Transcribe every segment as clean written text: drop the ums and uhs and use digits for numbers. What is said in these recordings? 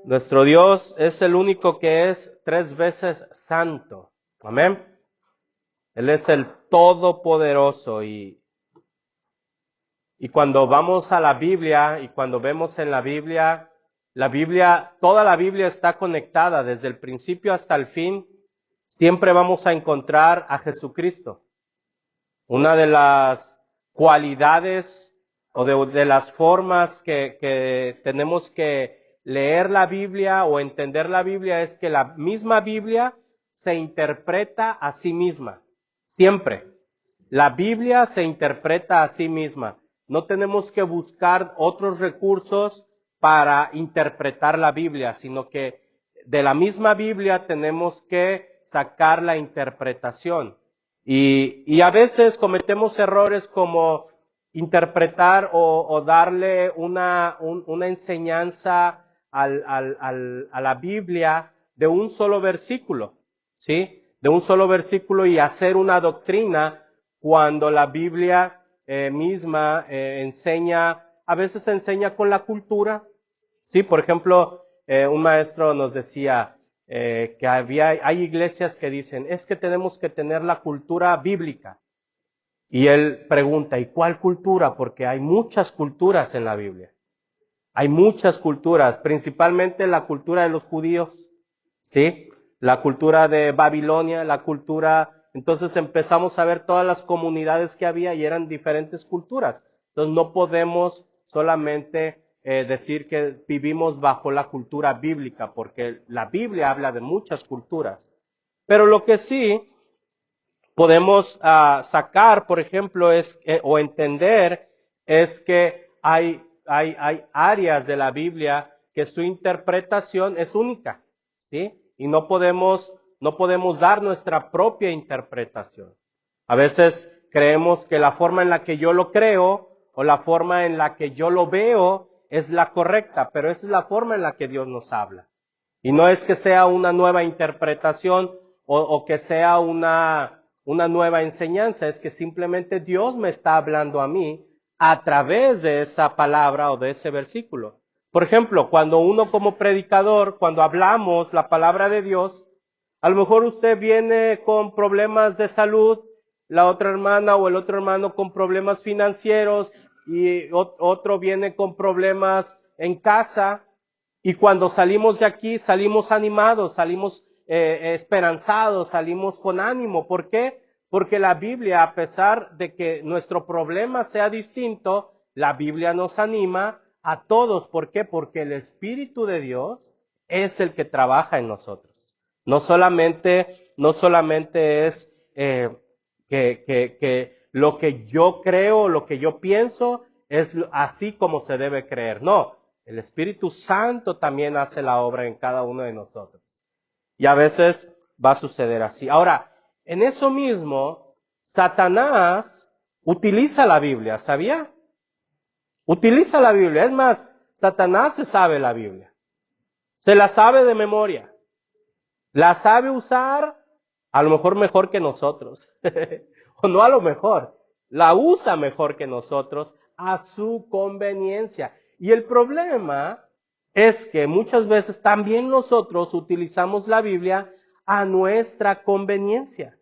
Nuestro Dios es el único que es 3 veces santo. Amén. Él es el Todopoderoso y cuando vamos a la Biblia y cuando vemos en la Biblia, toda la Biblia está conectada desde el principio hasta el fin. Siempre vamos a encontrar a Jesucristo. Una de las cualidades o de las formas que tenemos que leer la Biblia o entender la Biblia es que la misma Biblia se interpreta a sí misma. Siempre. La Biblia se interpreta a sí misma. No tenemos que buscar otros recursos para interpretar la Biblia, sino que de la misma Biblia tenemos que sacar la interpretación. Y a veces cometemos errores como interpretar o darle una enseñanza a la Biblia de un solo versículo, ¿sí? De un solo versículo y hacer una doctrina cuando la Biblia misma enseña, a veces enseña con la cultura, ¿sí? Por ejemplo, un maestro nos decía que hay iglesias que dicen, es que tenemos que tener la cultura bíblica. Y él pregunta, ¿y cuál cultura? Porque hay muchas culturas en la Biblia. Hay muchas culturas, principalmente la cultura de los judíos, ¿sí? La cultura de Babilonia, entonces empezamos a ver todas las comunidades que había y eran diferentes culturas. Entonces no podemos solamente decir que vivimos bajo la cultura bíblica, porque la Biblia habla de muchas culturas. Pero lo que sí podemos sacar, por ejemplo, o entender, es que hay áreas de la Biblia que su interpretación es única, ¿sí? Y no podemos dar nuestra propia interpretación. A veces creemos que la forma en la que yo lo creo o la forma en la que yo lo veo es la correcta, pero esa es la forma en la que Dios nos habla. Y no es que sea una nueva interpretación o que sea una nueva enseñanza, es que simplemente Dios me está hablando a mí a través de esa palabra o de ese versículo. Por ejemplo, cuando uno como predicador, cuando hablamos la palabra de Dios, a lo mejor usted viene con problemas de salud, la otra hermana o el otro hermano con problemas financieros y otro viene con problemas en casa. Y cuando salimos de aquí, salimos animados, salimos esperanzados, salimos con ánimo. ¿Por qué? Porque la Biblia, a pesar de que nuestro problema sea distinto, la Biblia nos anima a todos. ¿Por qué? Porque el Espíritu de Dios es el que trabaja en nosotros. No solamente es que lo que yo creo, lo que yo pienso, es así como se debe creer. No, el Espíritu Santo también hace la obra en cada uno de nosotros. Y a veces va a suceder así. Ahora, en eso mismo, Satanás utiliza la Biblia, ¿sabía? Utiliza la Biblia. Es más, Satanás se sabe la Biblia. Se la sabe de memoria. La sabe usar a lo mejor que nosotros. O no a lo mejor. La usa mejor que nosotros a su conveniencia. Y el problema es que muchas veces también nosotros utilizamos la Biblia a nuestra conveniencia,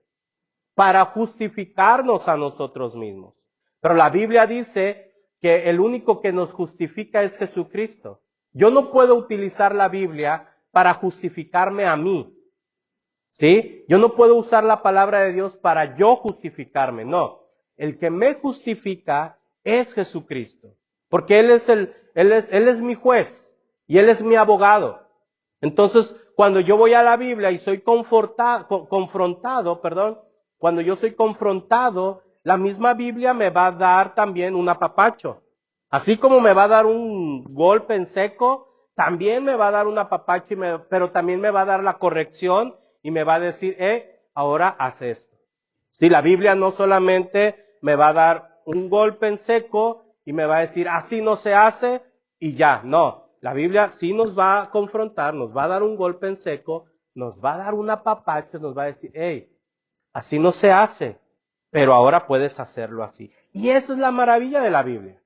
para justificarnos a nosotros mismos. Pero la Biblia dice que el único que nos justifica es Jesucristo. Yo no puedo utilizar la Biblia para justificarme a mí, ¿sí? Yo no puedo usar la palabra de Dios para yo justificarme, no. El que me justifica es Jesucristo, porque Él es mi juez y Él es mi abogado. Entonces, cuando yo voy a la Biblia y soy confrontado, cuando yo soy confrontado, la misma Biblia me va a dar también un apapacho. Así como me va a dar un golpe en seco, también me va a dar un apapacho, pero también me va a dar la corrección y me va a decir, ahora haz esto. Sí, la Biblia no solamente me va a dar un golpe en seco y me va a decir, así no se hace y ya, no. La Biblia sí nos va a confrontar, nos va a dar un golpe en seco, nos va a dar un apapacho, nos va a decir, así no se hace, pero ahora puedes hacerlo así. Y esa es la maravilla de la Biblia,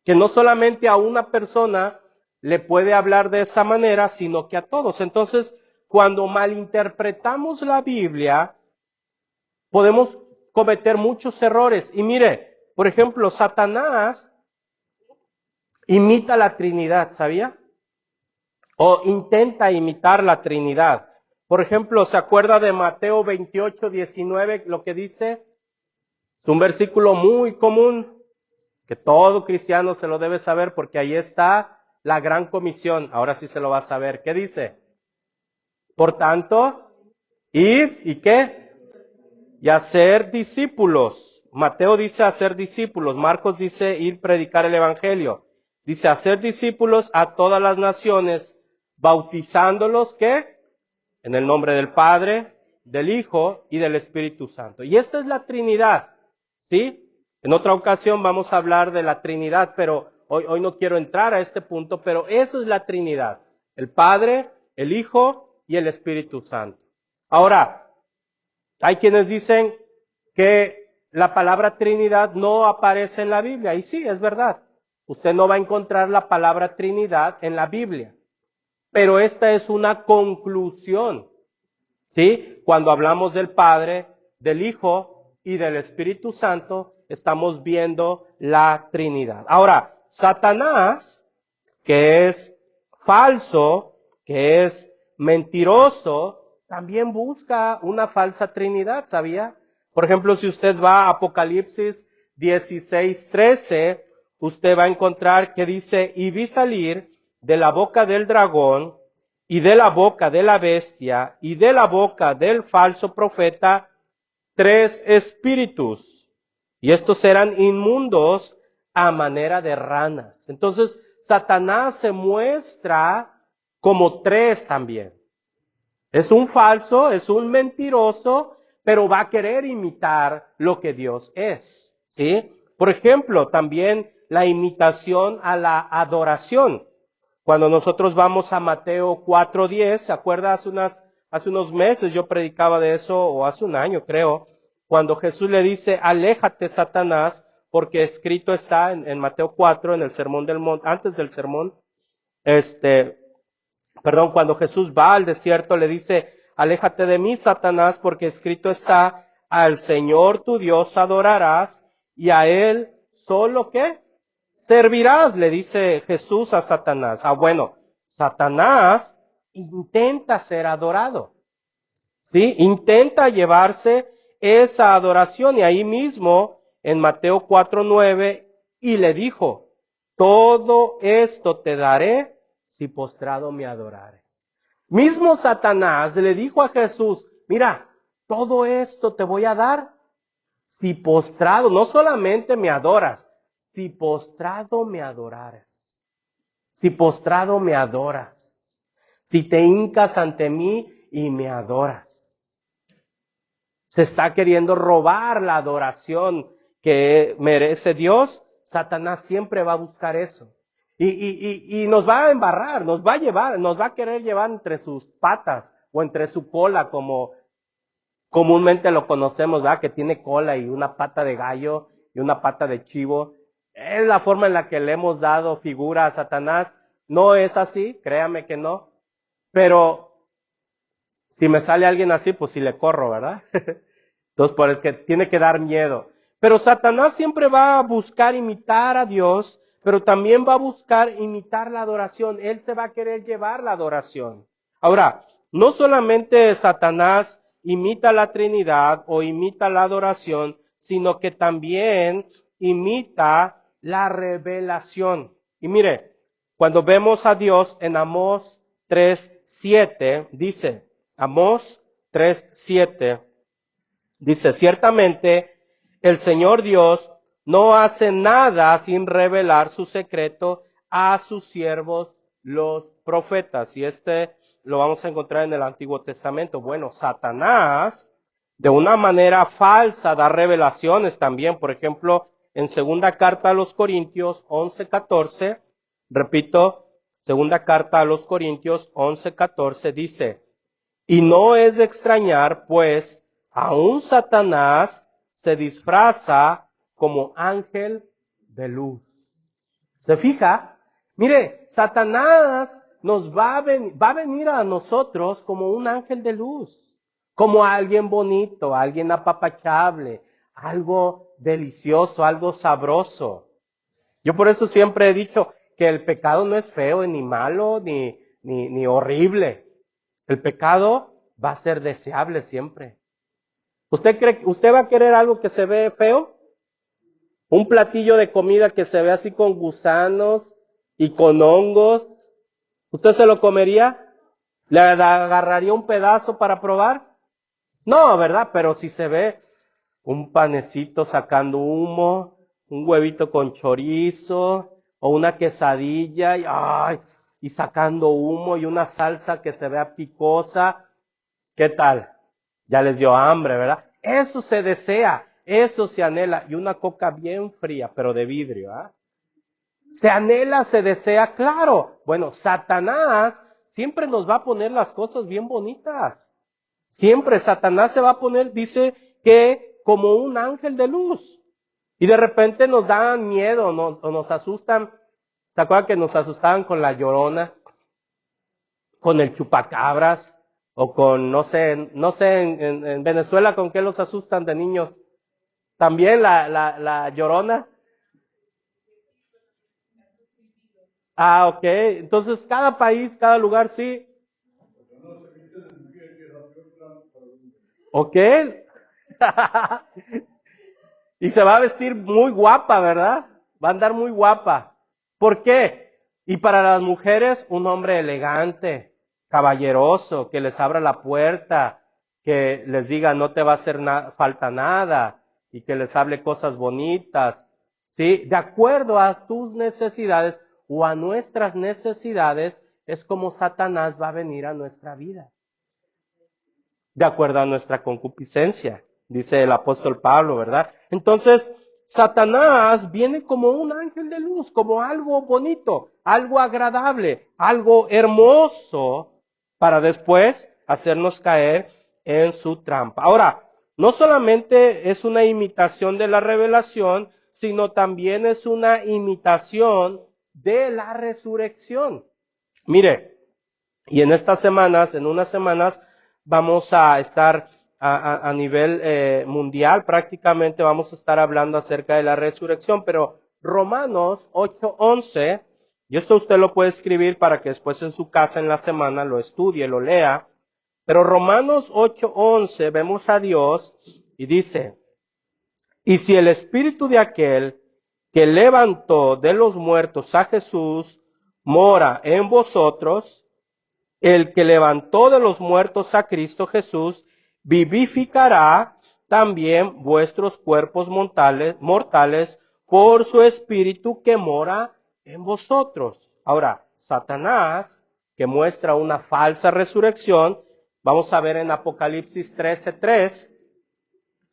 que no solamente a una persona le puede hablar de esa manera, sino que a todos. Entonces, cuando malinterpretamos la Biblia, podemos cometer muchos errores. Y mire, por ejemplo, Satanás imita la Trinidad, ¿sabía? O intenta imitar la Trinidad. Por ejemplo, ¿se acuerda de Mateo 28:19, lo que dice? Es un versículo muy común, que todo cristiano se lo debe saber, porque ahí está la gran comisión. Ahora sí se lo va a saber. ¿Qué dice? Por tanto, id, ¿y qué? Y hacer discípulos. Mateo dice hacer discípulos. Marcos dice ir predicar el evangelio. Dice hacer discípulos a todas las naciones, bautizándolos, ¿qué? En el nombre del Padre, del Hijo y del Espíritu Santo. Y esta es la Trinidad, ¿sí? En otra ocasión vamos a hablar de la Trinidad, pero hoy no quiero entrar a este punto, pero esa es la Trinidad. El Padre, el Hijo y el Espíritu Santo. Ahora, hay quienes dicen que la palabra Trinidad no aparece en la Biblia. Y sí, es verdad. Usted no va a encontrar la palabra Trinidad en la Biblia. Pero esta es una conclusión, ¿sí? Cuando hablamos del Padre, del Hijo y del Espíritu Santo, estamos viendo la Trinidad. Ahora, Satanás, que es falso, que es mentiroso, también busca una falsa Trinidad, ¿sabía? Por ejemplo, si usted va a Apocalipsis 16:13, usted va a encontrar que dice, y vi salir de la boca del dragón, y de la boca de la bestia, y de la boca del falso profeta, 3 espíritus. Y estos eran inmundos a manera de ranas. Entonces, Satanás se muestra como 3 también. Es un falso, es un mentiroso, pero va a querer imitar lo que Dios es, ¿sí? Por ejemplo, también la imitación a la adoración. Cuando nosotros vamos a Mateo 4:10, ¿se acuerda? Hace unos meses yo predicaba de eso, o hace un año creo, cuando Jesús le dice, aléjate Satanás, porque escrito está en Mateo 4, en el sermón del monte, antes del sermón, cuando Jesús va al desierto le dice, aléjate de mí Satanás, porque escrito está, al Señor tu Dios adorarás, y a Él solo, ¿qué? Servirás, le dice Jesús a Satanás. Bueno, Satanás intenta ser adorado, ¿sí? Intenta llevarse esa adoración, y ahí mismo, en Mateo 4:9, y le dijo, todo esto te daré si postrado me adorares. Mismo Satanás le dijo a Jesús, mira, todo esto te voy a dar si postrado, no solamente me adoras, si postrado me adorares, si postrado me adoras, si te hincas ante mí y me adoras. Se está queriendo robar la adoración que merece Dios. Satanás siempre va a buscar eso. Y nos va a embarrar, nos va a llevar, nos va a querer llevar entre sus patas o entre su cola, como comúnmente lo conocemos, ¿verdad? Que tiene cola y una pata de gallo y una pata de chivo. Es la forma en la que le hemos dado figura a Satanás. No es así, créame que no. Pero si me sale alguien así, pues sí le corro, ¿verdad? Entonces, por el que tiene que dar miedo. Pero Satanás siempre va a buscar imitar a Dios, pero también va a buscar imitar la adoración. Él se va a querer llevar la adoración. Ahora, no solamente Satanás imita la Trinidad o imita la adoración, sino que también imita la revelación. Y mire, cuando vemos a Dios en Amós 3:7, dice, Amós 3:7, dice, ciertamente el Señor Dios no hace nada sin revelar su secreto a sus siervos los profetas. Y lo vamos a encontrar en el Antiguo Testamento. Bueno, Satanás de una manera falsa da revelaciones también. Por ejemplo, en segunda carta a los Corintios 11:14, repito, segunda carta a los Corintios 11:14 dice, y no es de extrañar, pues, aún Satanás se disfraza como ángel de luz. ¿Se fija? Mire, Satanás va a venir a nosotros como un ángel de luz, como alguien bonito, alguien apapachable, algo delicioso, algo sabroso. Yo por eso siempre he dicho que el pecado no es feo, ni malo, ni horrible. El pecado va a ser deseable siempre. ¿Usted va a querer algo que se ve feo? Un platillo de comida que se ve así con gusanos y con hongos. ¿Usted se lo comería? ¿Le agarraría un pedazo para probar? No, ¿verdad? Pero si se ve un panecito sacando humo, un huevito con chorizo, o una quesadilla, y sacando humo, y una salsa que se vea picosa, ¿qué tal? Ya les dio hambre, ¿verdad? Eso se desea, eso se anhela, y una coca bien fría, pero de vidrio, ¿ah? Se anhela, se desea, claro. Bueno, Satanás siempre nos va a poner las cosas bien bonitas. Siempre Satanás se va a poner, dice que como un ángel de luz. Y de repente nos dan miedo, o nos asustan. ¿Se acuerdan que nos asustaban con la Llorona? Con el chupacabras, o con, no sé, en Venezuela, ¿con qué los asustan de niños? También la Llorona. Ah, ok. Entonces, cada país, cada lugar, sí. Ok. Y se va a vestir muy guapa, ¿verdad? Va a andar muy guapa. ¿Por qué? Y para las mujeres, un hombre elegante, caballeroso, que les abra la puerta, que les diga no te va a hacer falta nada, y que les hable cosas bonitas, ¿sí? De acuerdo a tus necesidades o a nuestras necesidades, es como Satanás va a venir a nuestra vida. De acuerdo a nuestra concupiscencia, dice el apóstol Pablo, ¿verdad? Entonces, Satanás viene como un ángel de luz, como algo bonito, algo agradable, algo hermoso, para después hacernos caer en su trampa. Ahora, no solamente es una imitación de la revelación, sino también es una imitación de la resurrección. Mire, y en estas semanas, en unas semanas, vamos a estar a nivel mundial, prácticamente vamos a estar hablando acerca de la resurrección, pero Romanos 8:11, y esto usted lo puede escribir para que después en su casa en la semana lo estudie, lo lea, pero Romanos 8:11 vemos a Dios y dice, y si el espíritu de aquel que levantó de los muertos a Jesús mora en vosotros, el que levantó de los muertos a Cristo Jesús, vivificará también vuestros cuerpos mortales por su espíritu que mora en vosotros. Ahora, Satanás, que muestra una falsa resurrección, vamos a ver en Apocalipsis 13:3.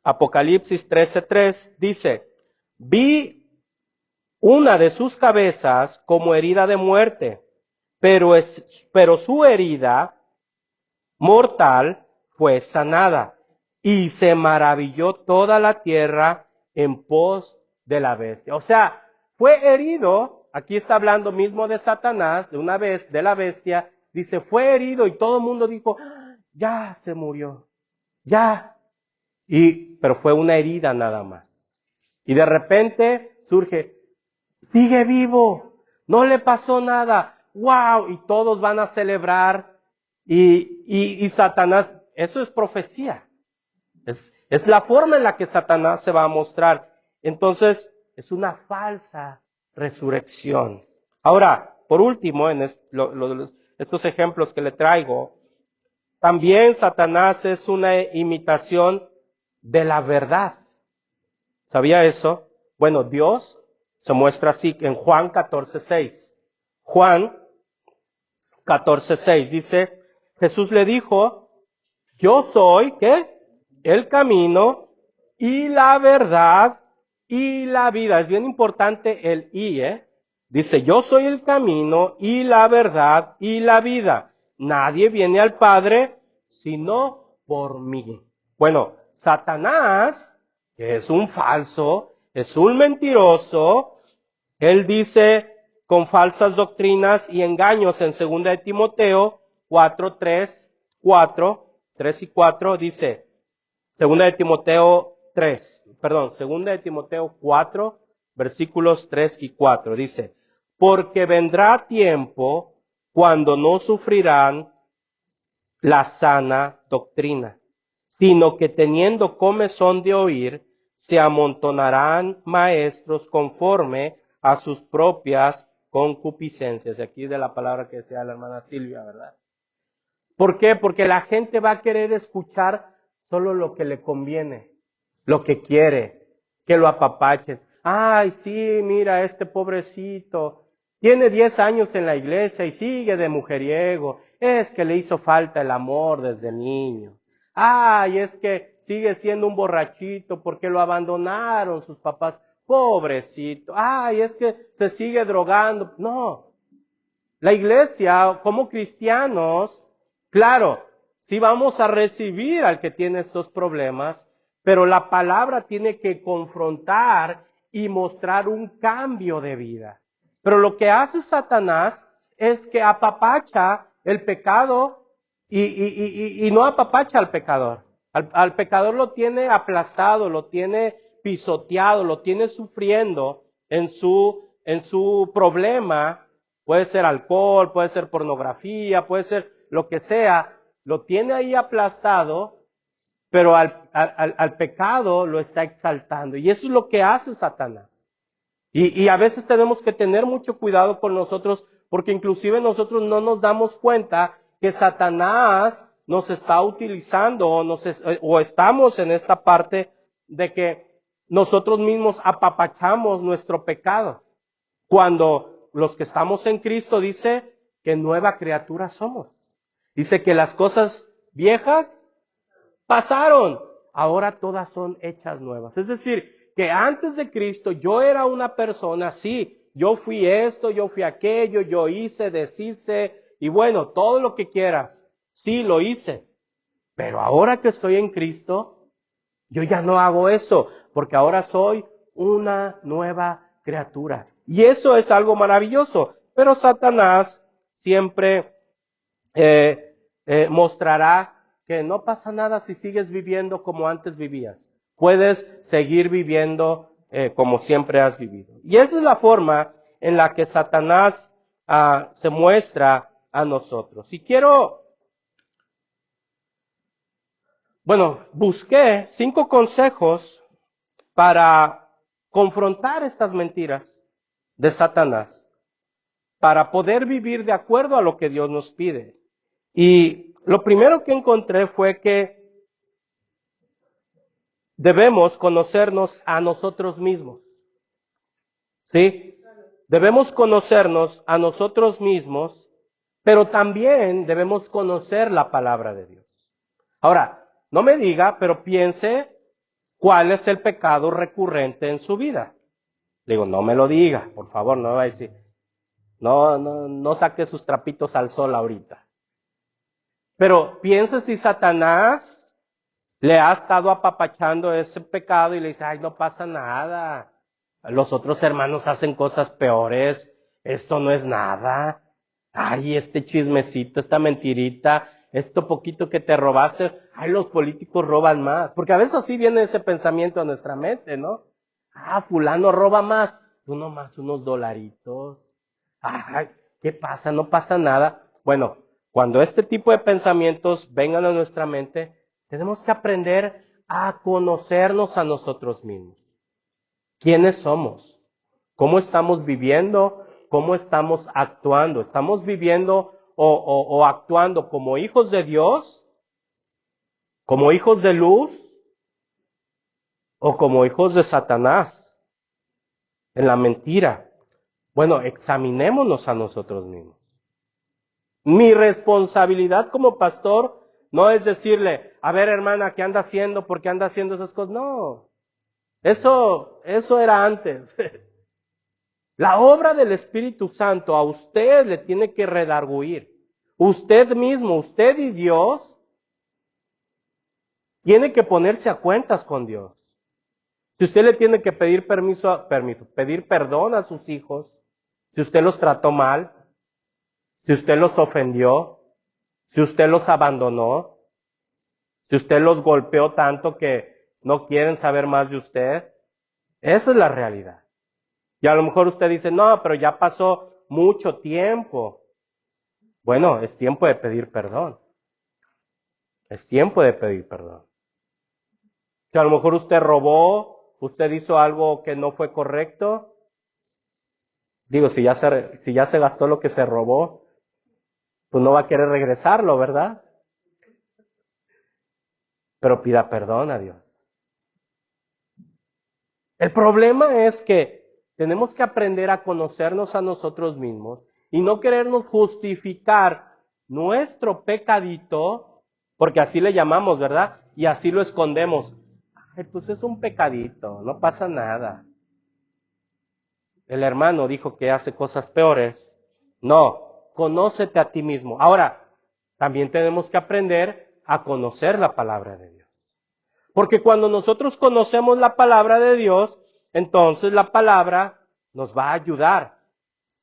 Apocalipsis 13:3 dice, vi una de sus cabezas como herida de muerte, pero su herida mortal fue sanada, y se maravilló toda la tierra en pos de la bestia. O sea, fue herido, aquí está hablando mismo de Satanás, de una vez, de la bestia, dice, fue herido, y todo el mundo dijo, ya se murió, ya. Pero fue una herida nada más. Y de repente surge, sigue vivo, no le pasó nada, wow, y todos van a celebrar, y Satanás, eso es profecía, es la forma en la que Satanás se va a mostrar. Entonces, es una falsa resurrección. Ahora, por último, en estos ejemplos que le traigo, también Satanás es una imitación de la verdad. ¿Sabía eso? Bueno, Dios se muestra así en Juan 14:6. Juan 14:6 dice, Jesús le dijo, yo soy, ¿qué? El camino y la verdad y la vida. Es bien importante el y, ¿eh? Dice, yo soy el camino y la verdad y la vida. Nadie viene al Padre sino por mí. Bueno, Satanás, que es un falso, es un mentiroso, él dice, con falsas doctrinas y engaños. En 2 de Timoteo 4, 3 y 4 dice, 2 de Timoteo 4, versículos 3 y 4, dice, porque vendrá tiempo cuando no sufrirán la sana doctrina, sino que teniendo comezón de oír, se amontonarán maestros conforme a sus propias concupiscencias. Aquí de la palabra que decía la hermana Silvia, ¿verdad? ¿Por qué? Porque la gente va a querer escuchar solo lo que le conviene, lo que quiere, que lo apapachen. Ay, sí, mira, este pobrecito, tiene 10 años en la iglesia y sigue de mujeriego. Es que le hizo falta el amor desde niño. Ay, es que sigue siendo un borrachito porque lo abandonaron sus papás. Pobrecito. Ay, es que se sigue drogando. No. La iglesia, como cristianos, claro, sí vamos a recibir al que tiene estos problemas, pero la palabra tiene que confrontar y mostrar un cambio de vida. Pero lo que hace Satanás es que apapacha el pecado y no apapacha al pecador. Al pecador lo tiene aplastado, lo tiene pisoteado, lo tiene sufriendo en su problema. Puede ser alcohol, puede ser pornografía, puede ser lo que sea. Lo tiene ahí aplastado, pero al pecado lo está exaltando. Y eso es lo que hace Satanás. Y a veces tenemos que tener mucho cuidado con nosotros, porque inclusive nosotros no nos damos cuenta que Satanás nos está utilizando o estamos en esta parte de que nosotros mismos apapachamos nuestro pecado. Cuando los que estamos en Cristo dice que nueva criatura somos. Dice que las cosas viejas pasaron, ahora todas son hechas nuevas. Es decir, que antes de Cristo yo era una persona, sí, yo fui esto, yo fui aquello, yo hice, deshice, y bueno, todo lo que quieras, sí, lo hice. Pero ahora que estoy en Cristo, yo ya no hago eso, porque ahora soy una nueva criatura. Y eso es algo maravilloso. Pero Satanás siempre mostrará que no pasa nada si sigues viviendo como antes vivías. Puedes seguir viviendo como siempre has vivido. Y esa es la forma en la que Satanás se muestra a nosotros. Y busqué 5 consejos para confrontar estas mentiras de Satanás, para poder vivir de acuerdo a lo que Dios nos pide. Y lo primero que encontré fue que debemos conocernos a nosotros mismos. ¿Sí? Debemos conocernos a nosotros mismos, pero también debemos conocer la palabra de Dios. Ahora, no me diga, pero piense cuál es el pecado recurrente en su vida. Le digo, no me lo diga, por favor, no me va a decir. No saque sus trapitos al sol ahorita. Pero piense si Satanás le ha estado apapachando ese pecado y le dice, ay, no pasa nada. Los otros hermanos hacen cosas peores. Esto no es nada. Ay, este chismecito, esta mentirita, esto poquito que te robaste. Ay, los políticos roban más. Porque a veces así viene ese pensamiento a nuestra mente, ¿no? Ah, fulano roba más. Tú nomás unos dolaritos. Ay, ¿qué pasa? No pasa nada. Bueno, cuando este tipo de pensamientos vengan a nuestra mente, tenemos que aprender a conocernos a nosotros mismos. ¿Quiénes somos? ¿Cómo estamos viviendo? ¿Cómo estamos actuando? ¿Estamos viviendo o actuando como hijos de Dios? ¿Como hijos de luz? ¿O como hijos de Satanás? En la mentira. Bueno, examinémonos a nosotros mismos. Mi responsabilidad como pastor no es decirle, a ver hermana, ¿qué anda haciendo? ¿Por qué anda haciendo esas cosas? No, eso era antes. La obra del Espíritu Santo a usted le tiene que redarguir. Usted mismo, usted y Dios, tiene que ponerse a cuentas con Dios. Si usted le tiene que pedir pedir perdón a sus hijos, si usted los trató mal, si usted los ofendió, si usted los abandonó, si usted los golpeó tanto que no quieren saber más de usted. Esa es la realidad. Y a lo mejor usted dice, no, pero ya pasó mucho tiempo. Bueno, es tiempo de pedir perdón. Es tiempo de pedir perdón. Si a lo mejor usted robó, usted hizo algo que no fue correcto, digo, si ya se gastó lo que se robó, pues no va a querer regresarlo, ¿verdad? Pero pida perdón a Dios. El problema es que tenemos que aprender a conocernos a nosotros mismos y no querernos justificar nuestro pecadito, porque así le llamamos, ¿verdad? Y así lo escondemos. Ay, pues es un pecadito, no pasa nada. El hermano dijo que hace cosas peores. No, conócete a ti mismo. Ahora, también tenemos que aprender a conocer la palabra de Dios. Porque cuando nosotros conocemos la palabra de Dios, entonces la palabra nos va a ayudar,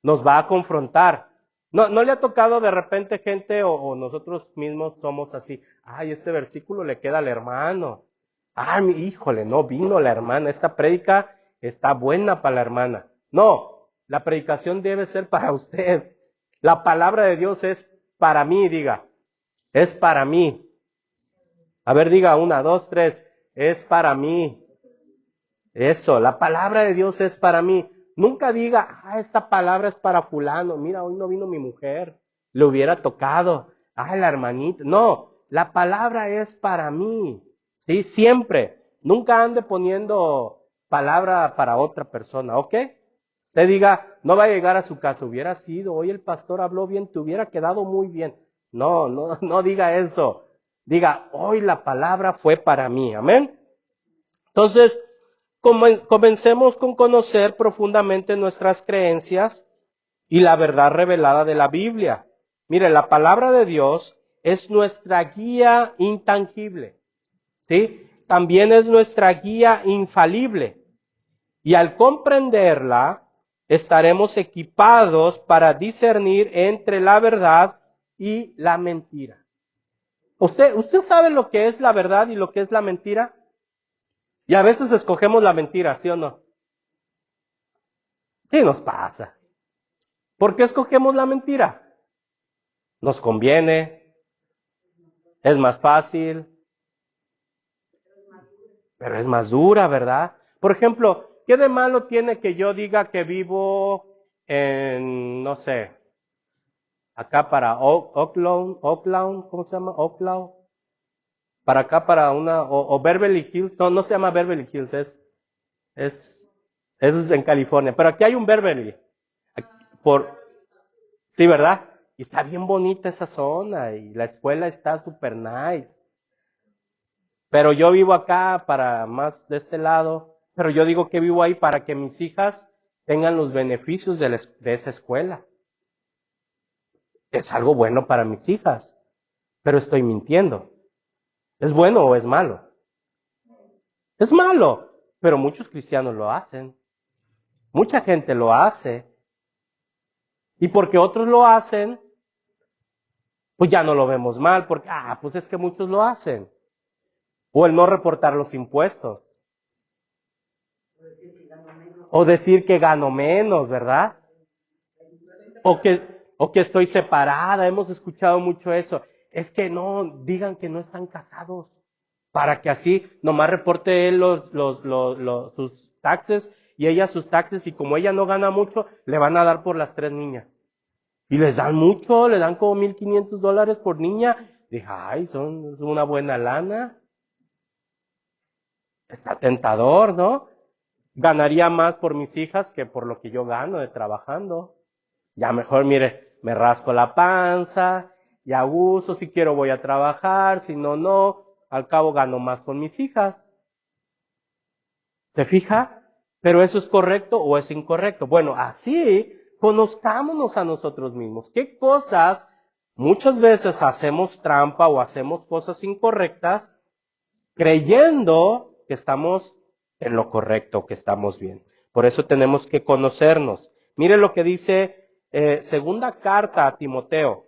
nos va a confrontar. ¿No le ha tocado de repente gente o nosotros mismos somos así? Ay, este versículo le queda al hermano. Ay, híjole, no vino la hermana. Esta prédica está buena para la hermana. No, la predicación debe ser para usted. La palabra de Dios es para mí, diga. Es para mí. A ver, diga 1, 2, 3. Es para mí. Eso, la palabra de Dios es para mí. Nunca diga, esta palabra es para fulano. Mira, hoy no vino mi mujer. Le hubiera tocado. La hermanita. No, la palabra es para mí. Sí, siempre. Nunca ande poniendo palabra para otra persona, ¿ok? Usted diga, no va a llegar a su casa. Hubiera sido, hoy el pastor habló bien, te hubiera quedado muy bien. No diga eso. Diga, hoy la palabra fue para mí. Amén. Entonces, comencemos con conocer profundamente nuestras creencias y la verdad revelada de la Biblia. Mire, la palabra de Dios es nuestra guía intangible, ¿sí? También es nuestra guía infalible. Y al comprenderla, estaremos equipados para discernir entre la verdad y la mentira. ¿Usted sabe lo que es la verdad y lo que es la mentira? Y a veces escogemos la mentira, ¿sí o no? Sí nos pasa. ¿Por qué escogemos la mentira? Nos conviene, es más fácil, pero es más dura, ¿verdad? Por ejemplo, ¿qué de malo tiene que yo diga que vivo en, no sé, acá para Oakland, ¿cómo se llama? Oakland. Para acá, para o Beverly Hills, no se llama Beverly Hills, es en California, pero aquí hay un Beverly, sí, ¿verdad? Y está bien bonita esa zona, y la escuela está súper nice, pero yo vivo acá para más de este lado, pero yo digo que vivo ahí para que mis hijas tengan los beneficios de esa escuela. Es algo bueno para mis hijas, pero estoy mintiendo. ¿Es bueno o es malo? Es malo, pero muchos cristianos lo hacen. Mucha gente lo hace. Y porque otros lo hacen, pues ya no lo vemos mal, porque, pues es que muchos lo hacen. O el no reportar los impuestos. O decir que gano menos, ¿verdad? O que estoy separada, hemos escuchado mucho eso. Es que no, digan que no están casados. Para que así nomás reporte él sus taxes y ella sus taxes, y como ella no gana mucho, le van a dar por las 3 niñas. Y les dan mucho, le dan como $1,500 por niña. Dije, es una buena lana. Está tentador, ¿no? Ganaría más por mis hijas que por lo que yo gano de trabajando. Ya mejor, mire, me rasco la panza, y a gusto, si quiero voy a trabajar, si no, no. Al cabo gano más con mis hijas. ¿Se fija? ¿Pero eso es correcto o es incorrecto? Bueno, así conozcámonos a nosotros mismos. ¿Qué cosas muchas veces hacemos trampa o hacemos cosas incorrectas creyendo que estamos en lo correcto, que estamos bien? Por eso tenemos que conocernos. Mire lo que dice segunda carta a Timoteo,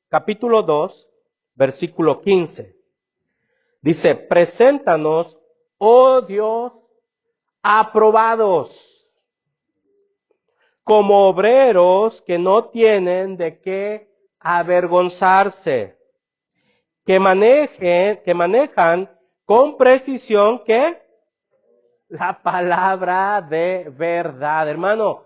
capítulo 2, versículo 15. Dice, preséntanos, oh Dios, aprobados, como obreros que no tienen de qué avergonzarse, que manejan con precisión, ¿qué? La palabra de verdad. Hermano,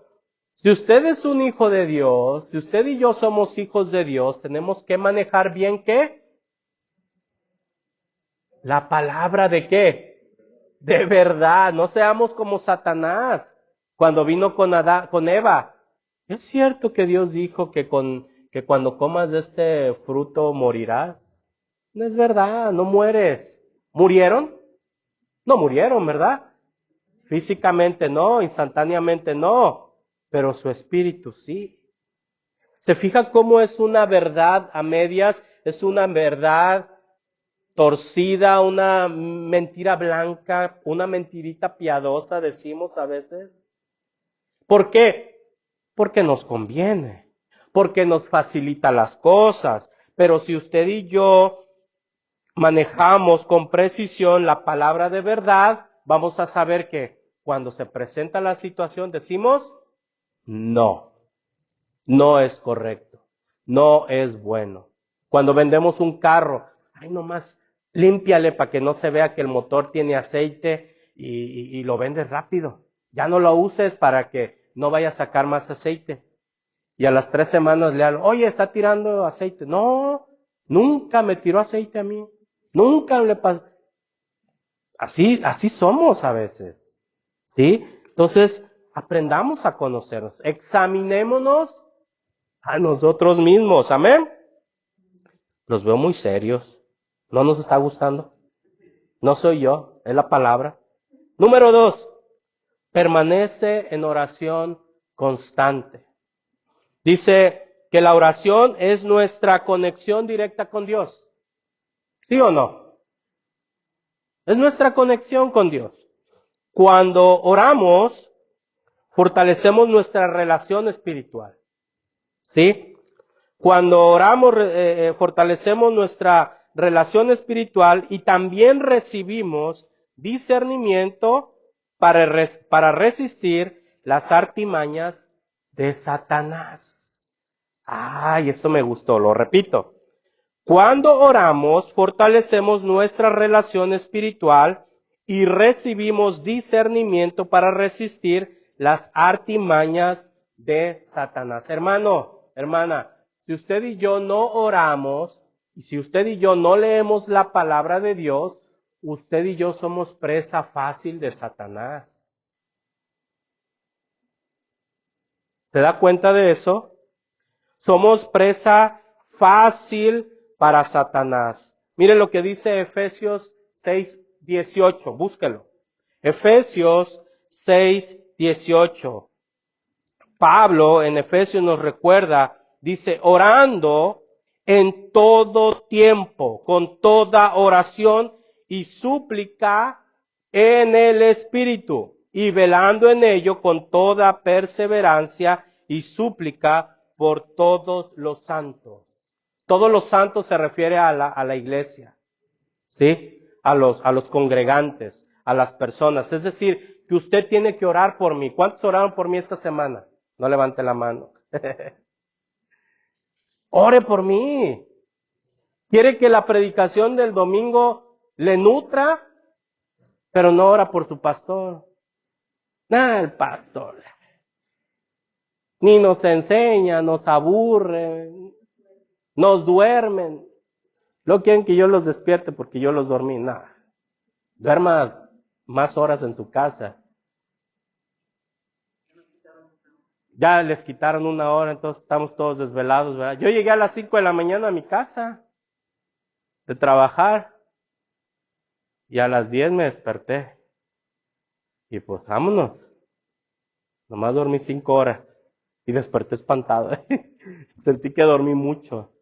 si usted es un hijo de Dios, si usted y yo somos hijos de Dios, tenemos que manejar bien, ¿qué? La palabra de qué? De verdad. No seamos como Satanás cuando vino con Eva. ¿Es cierto que Dios dijo que cuando comas de este fruto morirás? No es verdad, no mueres. ¿Murieron? No murieron, ¿verdad? Físicamente no, instantáneamente no, pero su espíritu sí. ¿Se fija cómo es una verdad a medias? Es una verdad torcida, una mentira blanca, una mentirita piadosa, decimos a veces. ¿Por qué? Porque nos conviene, porque nos facilita las cosas. Pero si usted y yo manejamos con precisión la palabra de verdad, vamos a saber que cuando se presenta la situación decimos, no, no es correcto, no es bueno. Cuando vendemos un carro, ay, nomás límpiale para que no se vea que el motor tiene aceite y lo vendes rápido. Ya no lo uses para que no vaya a sacar más aceite. Y a las 3 semanas le hablo, oye, está tirando aceite. No, nunca me tiró aceite a mí. Nunca le pasó. Así somos a veces. ¿Sí? Entonces, aprendamos a conocernos. Examinémonos a nosotros mismos. Amén. Los veo muy serios. ¿No nos está gustando? No soy yo, es la palabra. Número 2, permanece en oración constante. Dice que la oración es nuestra conexión directa con Dios. ¿Sí o no? Es nuestra conexión con Dios. Cuando oramos, fortalecemos nuestra relación espiritual. ¿Sí? Cuando oramos, fortalecemos nuestra relación espiritual y también recibimos discernimiento para resistir las artimañas de Satanás. Ay, esto me gustó, lo repito. Cuando oramos, fortalecemos nuestra relación espiritual y recibimos discernimiento para resistir las artimañas de Satanás. Hermano, hermana, si usted y yo no oramos, y si usted y yo no leemos la palabra de Dios, usted y yo somos presa fácil de Satanás. ¿Se da cuenta de eso? Somos presa fácil para Satanás. Miren lo que dice Efesios 6:18, búsquelo. Efesios 6:18. Pablo en Efesios nos recuerda, dice, orando en todo tiempo, con toda oración y súplica en el Espíritu, y velando en ello con toda perseverancia y súplica por todos los santos. Todos los santos se refiere a la iglesia, ¿sí? A los congregantes, a las personas. Es decir, que usted tiene que orar por mí. ¿Cuántos oraron por mí esta semana? No levante la mano. Ore por mí. ¿Quiere que la predicación del domingo le nutra? Pero no ora por su pastor. El pastor. Ni nos enseña, nos aburre, nos duermen. No quieren que yo los despierte porque yo los dormí. Nada. Duerma más horas en su casa. Ya les quitaron 1 hora, entonces estamos todos desvelados, ¿verdad? Yo llegué a las 5 de la mañana a mi casa de trabajar y a las 10 me desperté. Y pues vámonos. Nomás dormí 5 horas y desperté espantado. Sentí que dormí mucho.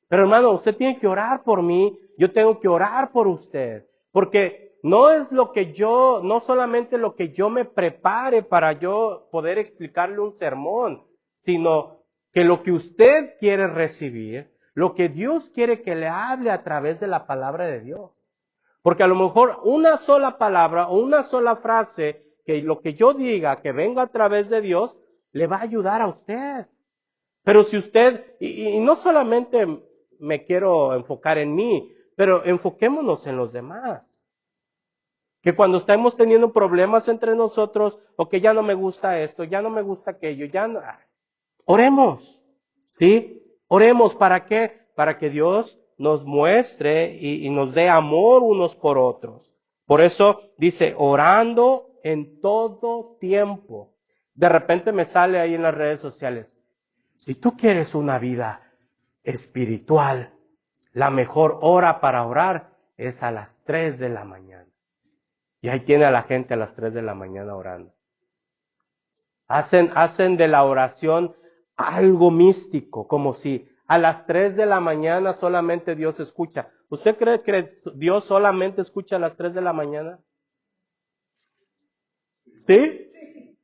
Pero hermano, usted tiene que orar por mí, yo tengo que orar por usted. Porque no es no solamente lo que yo me prepare para yo poder explicarle un sermón, sino que lo que usted quiere recibir, lo que Dios quiere que le hable a través de la palabra de Dios. Porque a lo mejor una sola palabra o una sola frase, que lo que yo diga que venga a través de Dios, le va a ayudar a usted. Pero si usted, y no solamente me quiero enfocar en mí, pero enfoquémonos en los demás. Que cuando estemos teniendo problemas entre nosotros, o que ya no me gusta esto, ya no me gusta aquello, ya no, oremos, ¿sí? Oremos, ¿para qué? Para que Dios nos muestre y nos dé amor unos por otros. Por eso dice, orando en todo tiempo. De repente me sale ahí en las redes sociales, si tú quieres una vida espiritual, la mejor hora para orar es a las 3 de la mañana. Y ahí tiene a la gente a las 3 de la mañana orando. Hacen de la oración algo místico, como si a las 3 de la mañana solamente Dios escucha. ¿Usted cree que Dios solamente escucha a las 3 de la mañana? ¿Sí?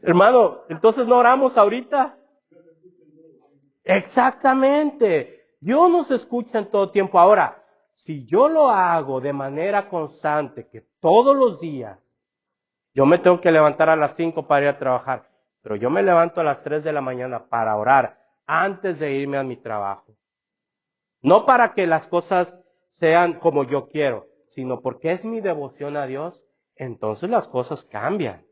Hermano, entonces no oramos ahorita. Exactamente. Dios nos escucha en todo tiempo. Ahora, si yo lo hago de manera constante, que todos los días, yo me tengo que levantar a las 5 para ir a trabajar, pero yo me levanto a las 3 de la mañana para orar antes de irme a mi trabajo. No para que las cosas sean como yo quiero, sino porque es mi devoción a Dios, entonces las cosas cambian.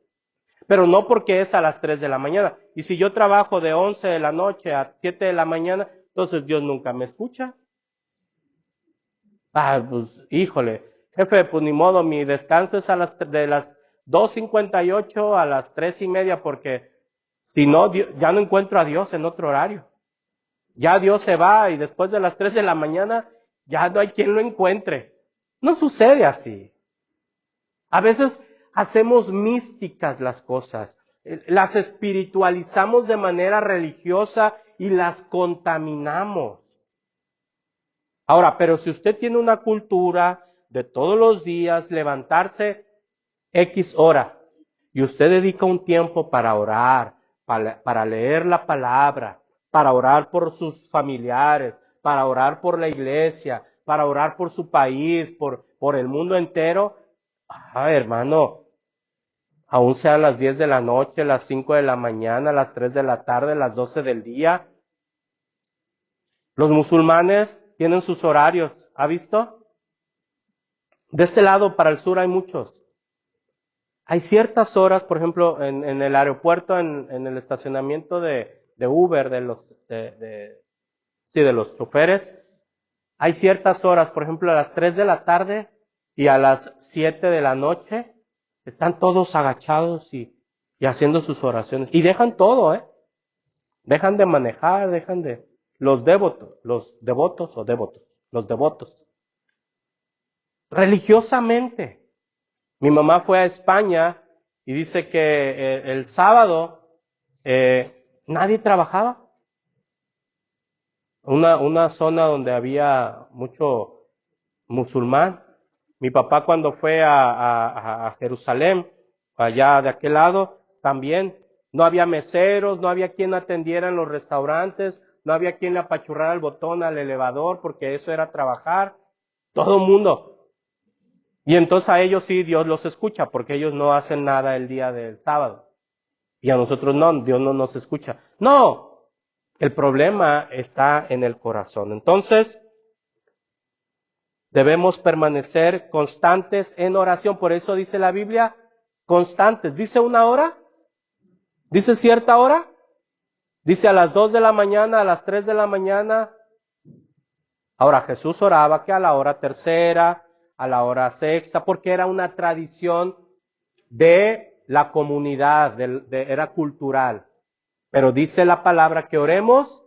Pero no porque es a las 3 de la mañana. Y si yo trabajo de 11 de la noche a 7 de la mañana, entonces Dios nunca me escucha. Pues, híjole, jefe, pues ni modo, mi descanso es de las 2:58 a las 3:30, porque si no, ya no encuentro a Dios en otro horario. Ya Dios se va y después de las 3 de la mañana ya no hay quien lo encuentre. No sucede así. A veces hacemos místicas las cosas, las espiritualizamos de manera religiosa y las contaminamos. Ahora, pero si usted tiene una cultura de todos los días levantarse X hora y usted dedica un tiempo para orar, para leer la palabra, para orar por sus familiares, para orar por la iglesia, para orar por su país, por el mundo entero, hermano, aún sean las 10 de la noche, las 5 de la mañana, las 3 de la tarde, las 12 del día. Los musulmanes tienen sus horarios, ¿ha visto? De este lado para el sur hay muchos. Hay ciertas horas, por ejemplo, en el aeropuerto, en el estacionamiento de Uber, de los choferes, hay ciertas horas, por ejemplo, a las 3 de la tarde y a las 7 de la noche, están todos agachados y haciendo sus oraciones. Y dejan todo, dejan de manejar, los devotos, religiosamente. Mi mamá fue a España y dice que el sábado nadie trabajaba. Una zona donde había mucho musulmán. Mi papá cuando fue a Jerusalén, allá de aquel lado, también no había meseros, no había quien atendiera en los restaurantes, no había quien le apachurrara el botón al elevador, porque eso era trabajar. Todo el mundo. Y entonces a ellos sí Dios los escucha, porque ellos no hacen nada el día del sábado. Y a nosotros no, Dios no nos escucha. No, el problema está en el corazón. Entonces, debemos permanecer constantes en oración. Por eso dice la Biblia, constantes. ¿Dice una hora? ¿Dice cierta hora? Dice a las 2 de la mañana, a las 3 de la mañana. Ahora Jesús oraba que a la hora tercera, a la hora sexta, porque era una tradición de la comunidad, era cultural. Pero dice la palabra que oremos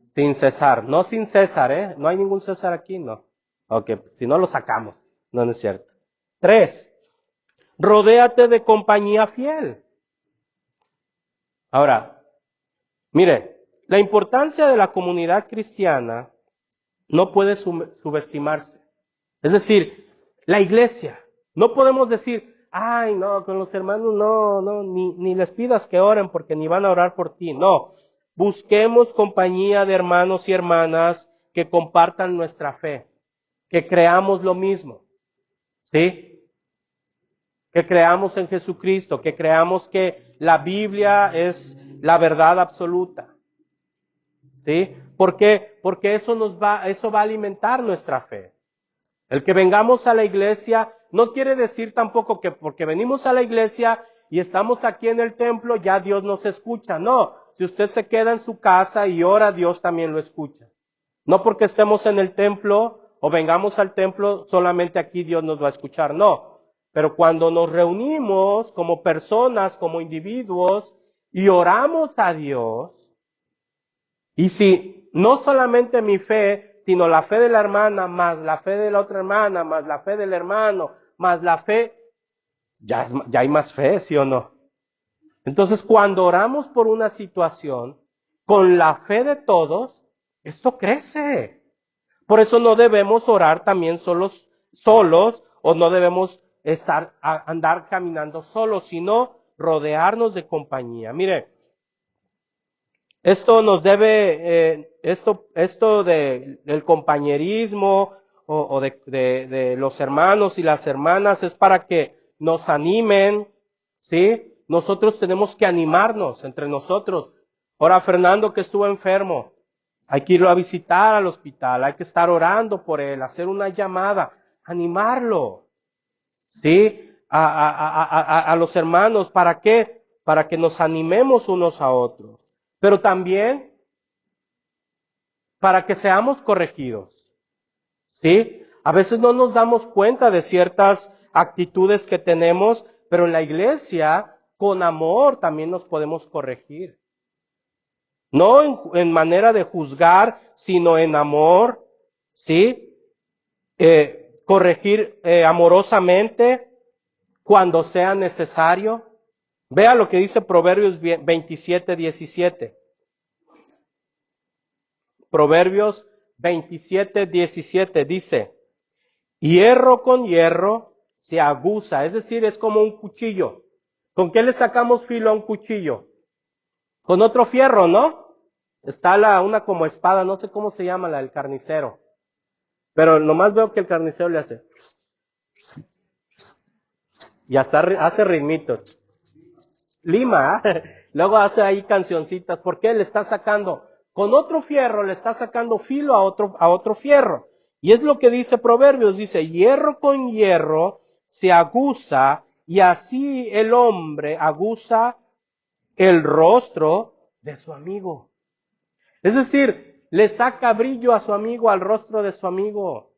sin cesar, no sin César, no hay ningún César aquí, no. Ok, si no lo sacamos, no es cierto. 3, rodéate de compañía fiel. Ahora, mire, la importancia de la comunidad cristiana no puede subestimarse. Es decir, La iglesia. No podemos decir, ay, no, con los hermanos no, ni les pidas que oren porque ni van a orar por ti. No, busquemos compañía de hermanos y hermanas que compartan nuestra fe, que creamos lo mismo, ¿sí? Que creamos en Jesucristo, que creamos que la Biblia es la verdad absoluta, ¿sí? ¿Por qué? Porque eso va a alimentar nuestra fe. El que vengamos a la iglesia no quiere decir tampoco que porque venimos a la iglesia y estamos aquí en el templo ya Dios nos escucha. No, si usted se queda en su casa y ora, Dios también lo escucha. No porque estemos en el templo o vengamos al templo, solamente aquí Dios nos va a escuchar. No, pero cuando nos reunimos como personas, como individuos y oramos a Dios, y si no solamente mi fe, sino la fe de la hermana, más la fe de la otra hermana, más la fe del hermano, más la fe, ya hay más fe, ¿sí o no? Entonces, cuando oramos por una situación, con la fe de todos, esto crece. Por eso no debemos orar también solos, o no debemos andar caminando solos, sino rodearnos de compañía. Mire, esto nos debe, esto del compañerismo o de los hermanos y las hermanas es para que nos animen, ¿sí? Nosotros tenemos que animarnos entre nosotros. Ahora, Fernando que estuvo enfermo, hay que irlo a visitar al hospital, hay que estar orando por él, hacer una llamada, animarlo, ¿sí? A los hermanos, ¿para qué? Para que nos animemos unos a otros. Pero también para que seamos corregidos, ¿sí? A veces no nos damos cuenta de ciertas actitudes que tenemos, pero en la iglesia, con amor, también nos podemos corregir. No en manera de juzgar, sino en amor, ¿sí? Corregir amorosamente cuando sea necesario. Vea lo que dice Proverbios 27:17. Proverbios 27:17 dice, hierro con hierro se aguza, es decir, es como un cuchillo. ¿Con qué le sacamos filo a un cuchillo? Con otro fierro, ¿no? Está una como espada, no sé cómo se llama la del carnicero. Pero nomás veo que el carnicero le hace. Y hasta hace ritmito. Lima, luego hace ahí cancioncitas. ¿Por qué le está sacando? Con otro fierro le está sacando filo a otro fierro. Y es lo que dice Proverbios, dice, hierro con hierro se aguza y así el hombre aguza el rostro de su amigo. Es decir, le saca brillo a su amigo, al rostro de su amigo.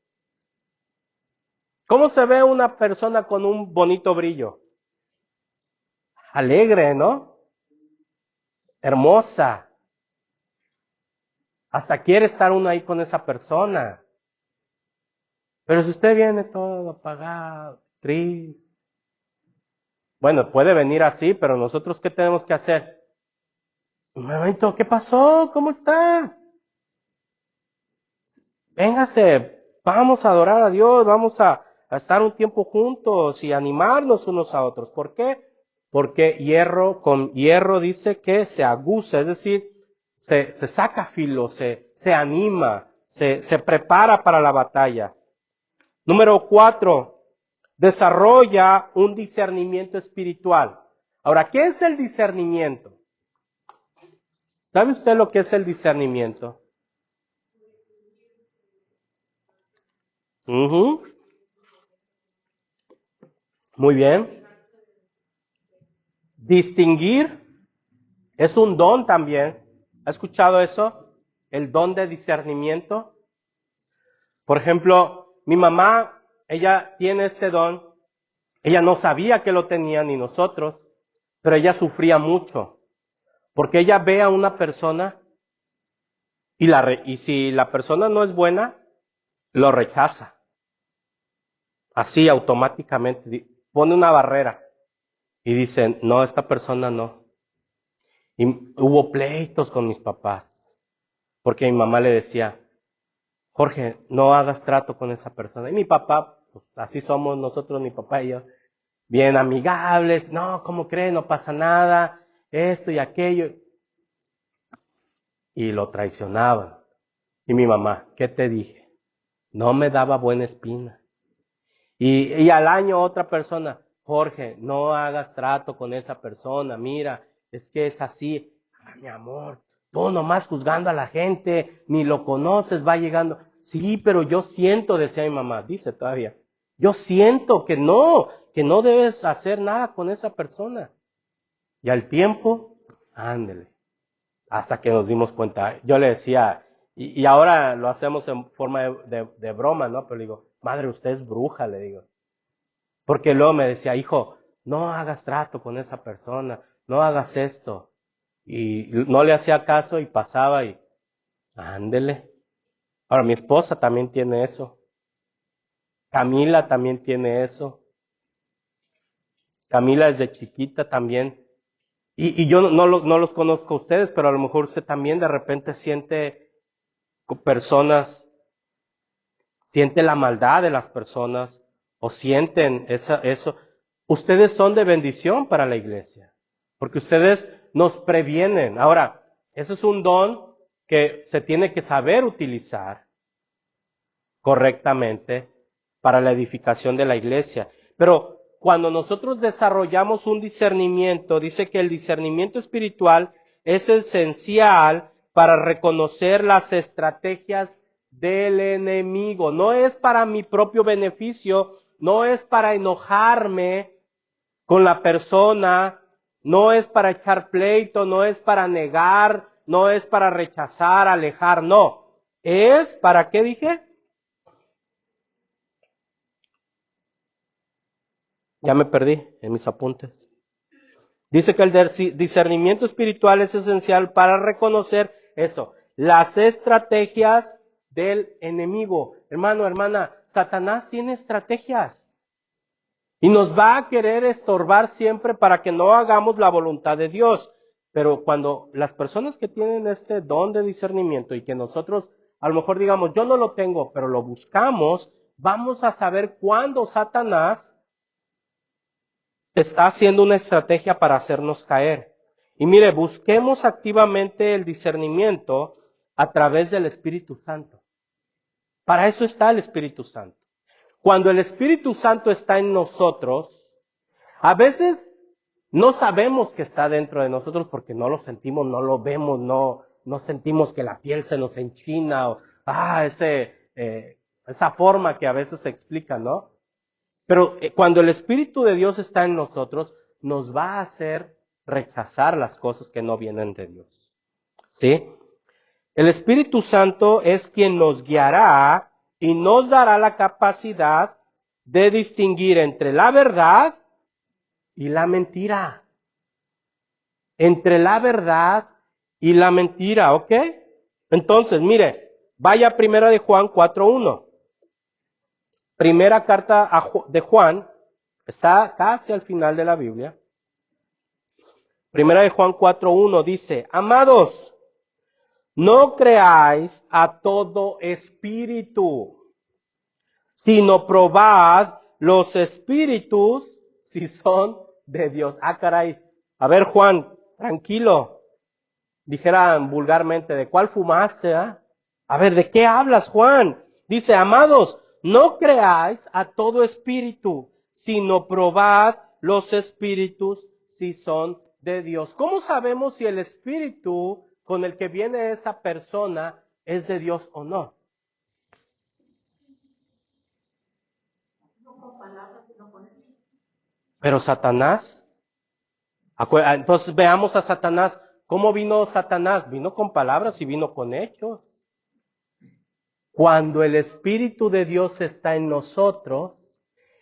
¿Cómo se ve una persona con un bonito brillo? Alegre, ¿no? Hermosa. Hasta quiere estar uno ahí con esa persona. Pero si usted viene todo apagado, triste. Bueno, puede venir así, pero nosotros ¿qué tenemos que hacer? Un momento, ¿qué pasó? ¿Cómo está? Véngase, vamos a adorar a Dios, vamos a estar un tiempo juntos y animarnos unos a otros. ¿Por qué? Porque hierro con hierro dice que se aguza, es decir, se saca filo, se anima, se prepara para la batalla. Número 4, desarrolla un discernimiento espiritual. Ahora, ¿qué es el discernimiento? ¿Sabe usted lo que es el discernimiento? Muy bien. Distinguir es un don también. ¿Ha escuchado eso? El don de discernimiento. Por ejemplo, mi mamá, ella tiene este don. Ella no sabía que lo tenía ni nosotros, pero ella sufría mucho. Porque ella ve a una persona y si la persona no es buena, lo rechaza. Así automáticamente. Pone una barrera y dice, no, esta persona no. Y hubo pleitos con mis papás. Porque mi mamá le decía, Jorge, no hagas trato con esa persona. Y mi papá, pues, así somos nosotros, mi papá y yo, bien amigables, no, ¿cómo cree? No pasa nada, esto y aquello. Y lo traicionaban. Y mi mamá, ¿qué te dije? No me daba buena espina. Y al año otra persona, Jorge, no hagas trato con esa persona, mira, es que es así. Ah, mi amor, tú nomás juzgando a la gente, ni lo conoces, va llegando. Sí, pero yo siento, decía mi mamá, dice todavía, yo siento que no debes hacer nada con esa persona. Y al tiempo, ándele, hasta que nos dimos cuenta. Yo le decía, y ahora lo hacemos en forma de broma, ¿no? Pero le digo, madre, usted es bruja, le digo. Porque luego me decía, hijo, no hagas trato con esa persona, no hagas esto. Y no le hacía caso y pasaba y, ándele. Ahora, mi esposa también tiene eso. Camila también tiene eso. Camila desde chiquita también. Y yo no los conozco a ustedes, pero a lo mejor usted también de repente siente personas, siente la maldad de las personas o sienten eso. Ustedes son de bendición para la iglesia, porque ustedes nos previenen. Ahora, ese es un don que se tiene que saber utilizar correctamente para la edificación de la iglesia. Pero cuando nosotros desarrollamos un discernimiento, dice que el discernimiento espiritual es esencial para reconocer las estrategias del enemigo. No es para mi propio beneficio, no es para enojarme con la persona, no es para echar pleito, no es para negar, no es para rechazar, alejar, no. Es para, ¿qué dije? Ya me perdí en mis apuntes. Dice que el discernimiento espiritual es esencial para reconocer eso, las estrategias del enemigo. Hermano, hermana, Satanás tiene estrategias y nos va a querer estorbar siempre para que no hagamos la voluntad de Dios. Pero cuando las personas que tienen este don de discernimiento y que nosotros a lo mejor digamos, yo no lo tengo, pero lo buscamos, vamos a saber cuándo Satanás está haciendo una estrategia para hacernos caer. Y mire, busquemos activamente el discernimiento a través del Espíritu Santo. Para eso está el Espíritu Santo. Cuando el Espíritu Santo está en nosotros, a veces no sabemos que está dentro de nosotros porque no lo sentimos, no lo vemos, no sentimos que la piel se nos enchina o, esa forma que a veces se explica, ¿no? Pero cuando el Espíritu de Dios está en nosotros, nos va a hacer rechazar las cosas que no vienen de Dios. ¿Sí? El Espíritu Santo es quien nos guiará y nos dará la capacidad de distinguir entre la verdad y la mentira. Entre la verdad y la mentira, ¿ok? Entonces, mire, vaya primera de Juan 4:1. Primera carta de Juan, está casi al final de la Biblia. Primera de Juan 4:1 dice, amados, no creáis a todo espíritu, sino probad los espíritus si son de Dios. Ah, caray. A ver, Juan, tranquilo. Dijeran vulgarmente, ¿de cuál fumaste? A ver, ¿de qué hablas, Juan? Dice, amados, no creáis a todo espíritu, sino probad los espíritus si son de Dios. ¿Cómo sabemos si el espíritu con el que viene esa persona es de Dios o no? Pero Satanás, entonces veamos a Satanás. ¿Cómo vino Satanás? Vino con palabras y vino con hechos. Cuando el Espíritu de Dios está en nosotros,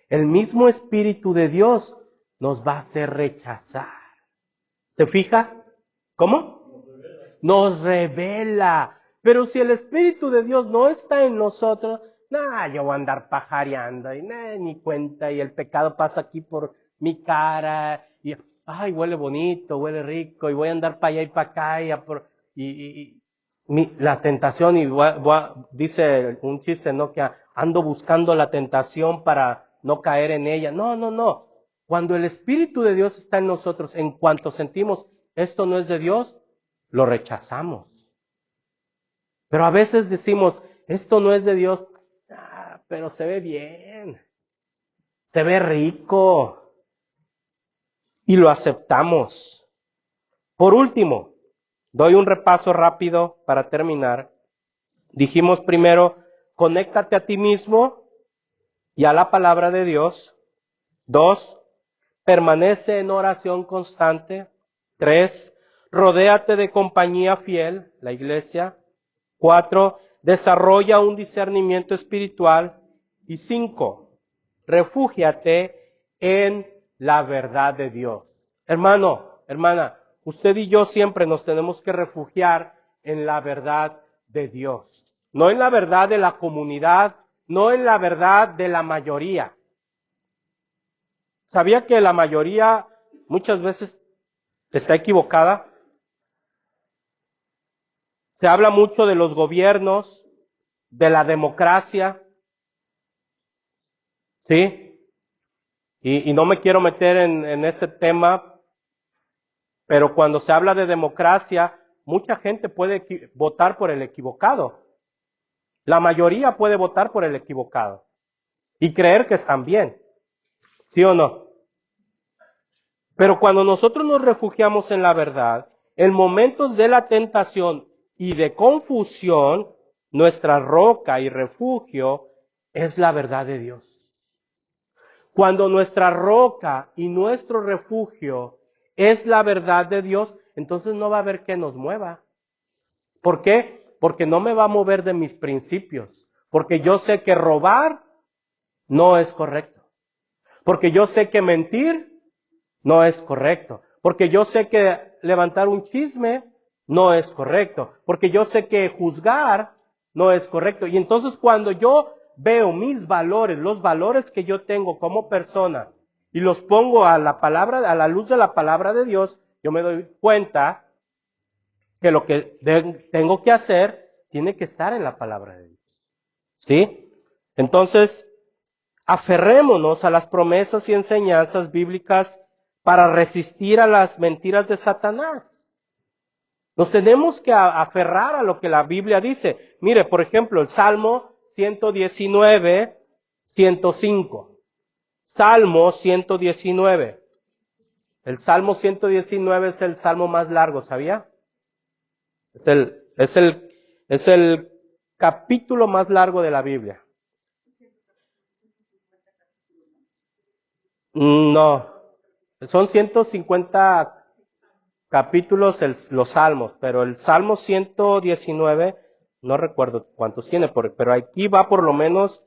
el mismo Espíritu de Dios nos va a hacer rechazar. ¿Se fija? ¿Cómo? Nos revela. Pero si el Espíritu de Dios no está en nosotros, yo voy a andar pajareando y ni cuenta y el pecado pasa aquí por mi cara y huele bonito, huele rico y voy a andar para allá y para acá y la tentación, y dice un chiste, ¿no? Que ando buscando la tentación para no caer en ella. No, no, no. Cuando el Espíritu de Dios está en nosotros, en cuanto sentimos esto no es de Dios, lo rechazamos. Pero a veces decimos, esto no es de Dios, pero se ve bien, se ve rico, y lo aceptamos. Por último, doy un repaso rápido para terminar. Dijimos primero, conéctate a ti mismo y a la palabra de Dios. 2, permanece en oración constante. 3, rodéate de compañía fiel, la iglesia. 4, desarrolla un discernimiento espiritual. Y 5, refúgiate en la verdad de Dios. Hermano, hermana, usted y yo siempre nos tenemos que refugiar en la verdad de Dios. No en la verdad de la comunidad, no en la verdad de la mayoría. ¿Sabía que la mayoría muchas veces está equivocada? Se habla mucho de los gobiernos, de la democracia, ¿sí? Y no me quiero meter en ese tema, pero cuando se habla de democracia, mucha gente puede votar por el equivocado. La mayoría puede votar por el equivocado y creer que están bien, ¿sí o no? Pero cuando nosotros nos refugiamos en la verdad, en momentos de la tentación y de confusión, nuestra roca y refugio es la verdad de Dios. Cuando nuestra roca y nuestro refugio es la verdad de Dios, entonces no va a haber que nos mueva. ¿Por qué? Porque no me va a mover de mis principios. Porque yo sé que robar no es correcto. Porque yo sé que mentir no es correcto. Porque yo sé que levantar un chisme no es correcto. Porque yo sé que juzgar no es correcto. Y entonces cuando yo veo mis valores, los valores que yo tengo como persona, y los pongo a la palabra, a la luz de la palabra de Dios, yo me doy cuenta que lo que tengo que hacer tiene que estar en la palabra de Dios. ¿Sí? Entonces, aferrémonos a las promesas y enseñanzas bíblicas para resistir a las mentiras de Satanás. Nos tenemos que aferrar a lo que la Biblia dice. Mire, por ejemplo, el Salmo 119, 105. Salmo 119. El Salmo 119 es el salmo más largo, ¿sabía? Es el capítulo más largo de la Biblia. No, son 150 capítulos los salmos, pero el Salmo 119, no recuerdo cuántos tiene, pero aquí va por lo menos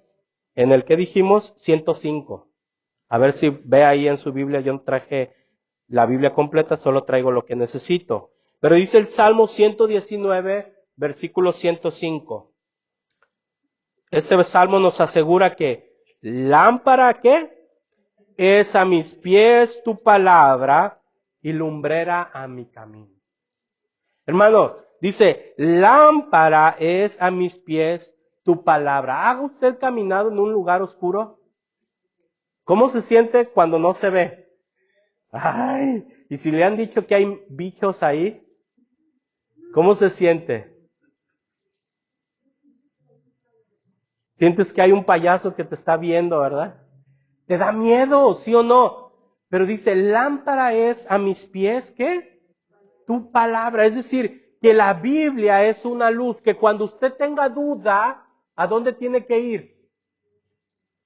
en el que dijimos 105. A ver si ve ahí en su Biblia, yo no traje la Biblia completa, solo traigo lo que necesito. Pero dice el Salmo 119, versículo 105. Este salmo nos asegura que lámpara, ¿qué? Es a mis pies tu palabra y lumbrera a mi camino. Hermano, dice, lámpara es a mis pies tu palabra. ¿Ha usted caminado en un lugar oscuro? ¿Cómo se siente cuando no se ve? Ay, y si le han dicho que hay bichos ahí, ¿cómo se siente? Sientes que hay un payaso que te está viendo, ¿verdad? Te da miedo, ¿sí o no? Pero dice, lámpara es a mis pies, ¿qué? Tu palabra. Es decir, que la Biblia es una luz, que cuando usted tenga duda, ¿a dónde tiene que ir?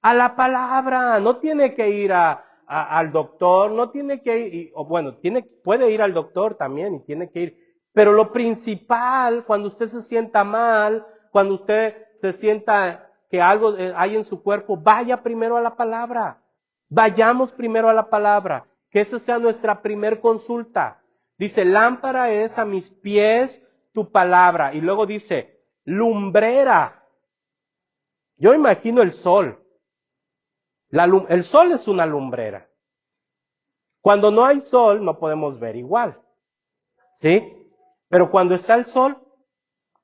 A la palabra. No tiene que ir al doctor, no tiene que ir, o bueno, puede ir al doctor también y tiene que ir. Pero lo principal, cuando usted se sienta mal, cuando usted se sienta que algo hay en su cuerpo, vaya primero a la palabra. Vayamos primero a la palabra. Que esa sea nuestra primer consulta. Dice, lámpara es a mis pies tu palabra. Y luego dice, lumbrera. Yo imagino el sol. El sol es una lumbrera. Cuando no hay sol, no podemos ver igual. ¿Sí? Pero cuando está el sol,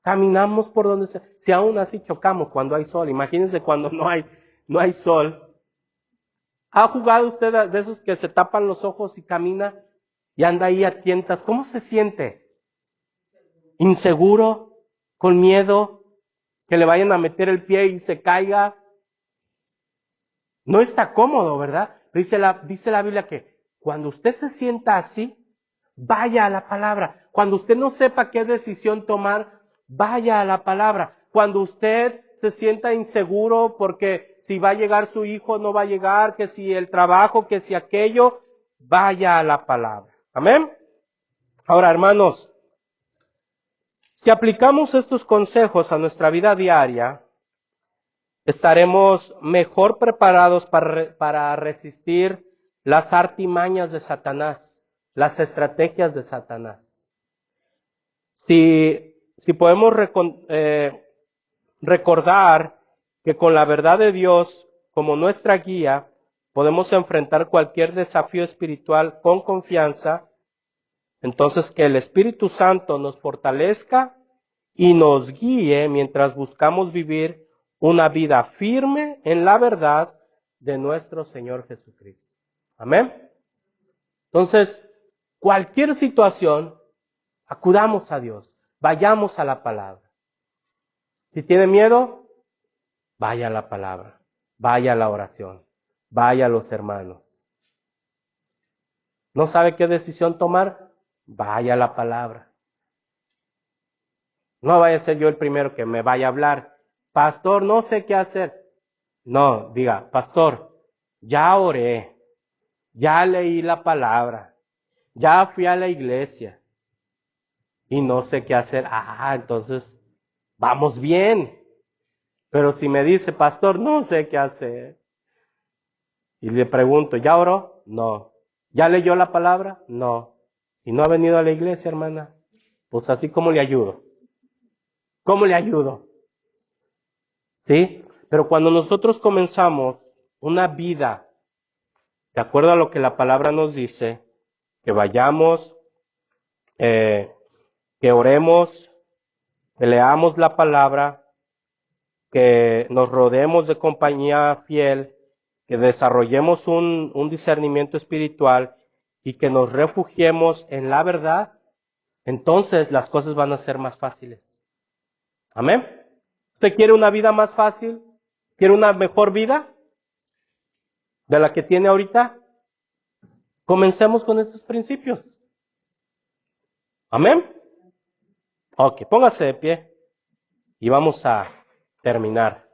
Caminamos por donde sea. Si aún así chocamos cuando hay sol, imagínense cuando no hay sol. ¿Ha jugado usted de esos que se tapan los ojos y camina y anda ahí a tientas? ¿Cómo se siente? ¿Inseguro? ¿Con miedo? ¿Que le vayan a meter el pie y se caiga? No está cómodo, ¿verdad? Dice la Biblia que cuando usted se sienta así, vaya a la palabra. Cuando usted no sepa qué decisión tomar, vaya a la palabra. Cuando usted se sienta inseguro porque si va a llegar su hijo, no va a llegar, que si el trabajo, que si aquello, vaya a la palabra. Amén. Ahora, hermanos, si aplicamos estos consejos a nuestra vida diaria, estaremos mejor preparados para resistir las artimañas de Satanás, las estrategias de Satanás. Si podemos recordar que con la verdad de Dios como nuestra guía, podemos enfrentar cualquier desafío espiritual con confianza, entonces que el Espíritu Santo nos fortalezca y nos guíe mientras buscamos vivir una vida firme en la verdad de nuestro Señor Jesucristo. Amén. Entonces, cualquier situación, acudamos a Dios, vayamos a la palabra. Si tiene miedo, vaya a la palabra, vaya a la oración, vaya a los hermanos. ¿No sabe qué decisión tomar? Vaya a la palabra. No vaya a ser yo el primero que me vaya a hablar. Pastor, no sé qué hacer. No, diga, pastor, ya oré, ya leí la palabra, ya fui a la iglesia y no sé qué hacer. Entonces, vamos bien. Pero si me dice, pastor, no sé qué hacer. Y le pregunto, ¿ya oró? No. ¿Ya leyó la palabra? No. ¿Y no ha venido a la iglesia, hermana? Pues así, ¿cómo le ayudo? ¿Cómo le ayudo? ¿Sí? Pero cuando nosotros comenzamos una vida, de acuerdo a lo que la palabra nos dice, que vayamos, que oremos, que leamos la palabra, que nos rodeemos de compañía fiel, que desarrollemos un discernimiento espiritual y que nos refugiemos en la verdad, entonces las cosas van a ser más fáciles. Amén. ¿Usted quiere una vida más fácil? ¿Quiere una mejor vida de la que tiene ahorita? Comencemos con estos principios. Amén. Ok, póngase de pie y vamos a terminar.